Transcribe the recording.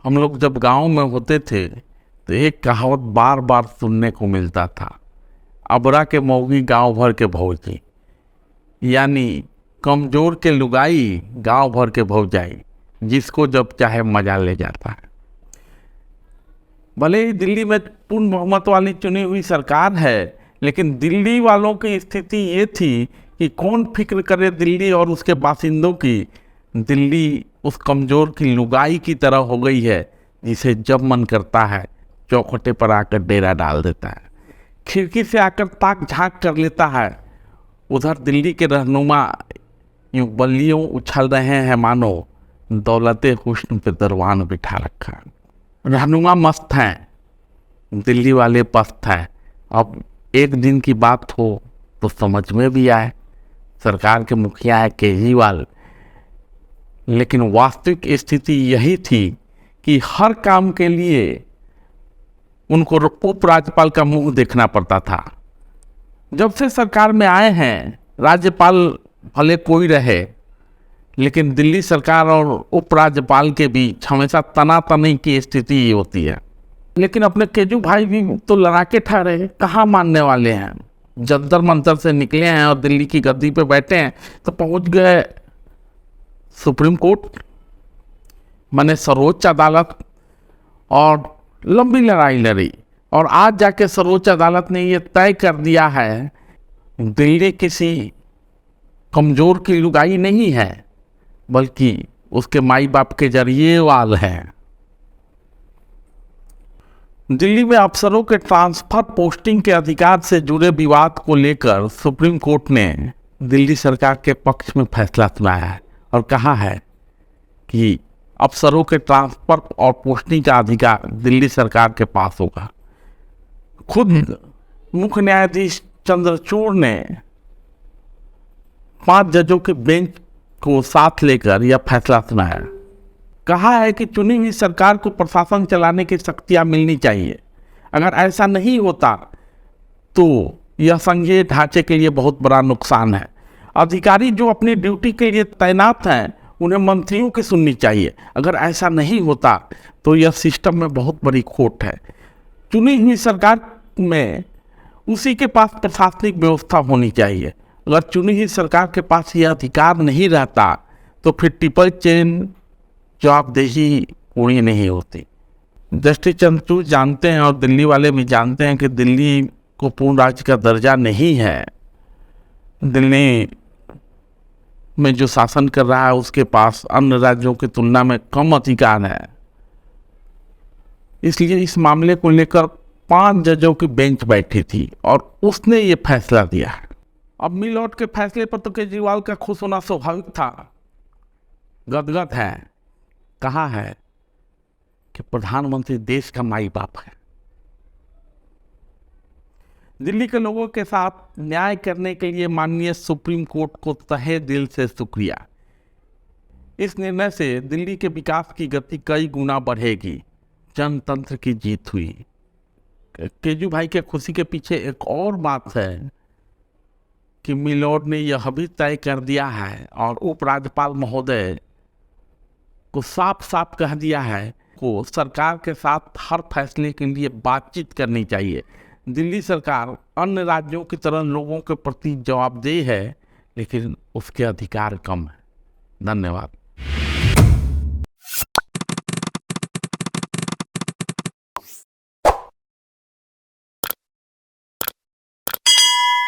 हम लोग जब गांव में होते थे तो एक कहावत बार बार सुनने को मिलता था, अबरा के मौगी गांव भर के भौजी। यानी कमजोर के लुगाई गांव भर के भौजाई, जिसको जब चाहे मजा ले जाता है। भले ही दिल्ली में पूर्ण बहुमत वाली चुनी हुई सरकार है, लेकिन दिल्ली वालों की स्थिति ये थी कि कौन फिक्र करे दिल्ली और उसके बासिंदों की। दिल्ली उस कमज़ोर की लुगाई की तरह हो गई है जिसे जब मन करता है चौखटे पर आकर डेरा डाल देता है, खिड़की से आकर ताक झांक कर लेता है। उधर दिल्ली के रहनुमा यूँ बल्लियों उछल रहे हैं मानो दौलते हुस्न पे दरवान बिठा रखा। रहनुमा मस्त हैं, दिल्ली वाले पस्त हैं। अब एक दिन की बात हो तो समझ में भी आए, सरकार के मुखिया है केजरीवाल, लेकिन वास्तविक स्थिति यही थी कि हर काम के लिए उनको उपराज्यपाल का मुंह देखना पड़ता था। जब से सरकार में आए हैं, राज्यपाल भले कोई रहे, लेकिन दिल्ली सरकार और उपराज्यपाल के बीच हमेशा तनातनी की स्थिति होती है। लेकिन अपने केजू भाई भी तो लड़ाके ठहरे, कहाँ मानने वाले हैं। जंतर मंतर से निकले हैं और दिल्ली की गद्दी पे बैठे हैं तो पहुंच गए सुप्रीम कोर्ट, माने सर्वोच्च अदालत, और लंबी लड़ाई लड़ी। और आज जाके सर्वोच्च अदालत ने ये तय कर दिया है दिल्ली किसी कमज़ोर की लुगाई नहीं है, बल्कि उसके माई बाप के जरिए वाल है। दिल्ली में अफसरों के ट्रांसफर पोस्टिंग के अधिकार से जुड़े विवाद को लेकर सुप्रीम कोर्ट ने दिल्ली सरकार के पक्ष में फैसला सुनाया है और कहा है कि अफसरों के ट्रांसफर और पोस्टिंग का अधिकार दिल्ली सरकार के पास होगा। खुद मुख्य न्यायाधीश चंद्रचूड़ ने 5 जजों के बेंच को साथ लेकर यह फैसला सुनाया। कहा है कि चुनी हुई सरकार को प्रशासन चलाने की शक्तियां मिलनी चाहिए। अगर ऐसा नहीं होता तो यह संघीय ढांचे के लिए बहुत बड़ा नुकसान है। अधिकारी जो अपनी ड्यूटी के लिए तैनात हैं उन्हें मंत्रियों की सुननी चाहिए। अगर ऐसा नहीं होता तो यह सिस्टम में बहुत बड़ी खोट है। चुनी हुई सरकार में उसी के पास प्रशासनिक व्यवस्था होनी चाहिए। अगर चुनी हुई सरकार के पास यह अधिकार नहीं रहता तो फिर ट्रिपल चेन जवाबदेही पूरी नहीं होती। जस्टिस चंद्रचूड़ जानते हैं और दिल्ली वाले भी जानते हैं कि दिल्ली को पूर्ण राज्य का दर्जा नहीं है। दिल्ली में जो शासन कर रहा है उसके पास अन्य राज्यों की तुलना में कम अधिकार है। इसलिए इस मामले को लेकर 5 जजों की बेंच बैठी थी और उसने ये फैसला दिया। अब मिलौट के फैसले पर तो केजरीवाल का खुश होना स्वाभाविक था, गदगद है। कहा है कि प्रधानमंत्री देश का माई बाप है। दिल्ली के लोगों के साथ न्याय करने के लिए माननीय सुप्रीम कोर्ट को तहे दिल से शुक्रिया। इस निर्णय से दिल्ली के विकास की गति कई गुना बढ़ेगी। जनतंत्र की जीत हुई। केजू भाई के खुशी के पीछे एक और बात है कि मिलॉर्ड ने यह भी तय कर दिया है और उपराज्यपाल महोदय को साफ साफ कह दिया है को सरकार के साथ हर फैसले के लिए बातचीत करनी चाहिए। दिल्ली सरकार अन्य राज्यों की तरह लोगों के प्रति जवाबदेह है, लेकिन उसके अधिकार कम है। धन्यवाद।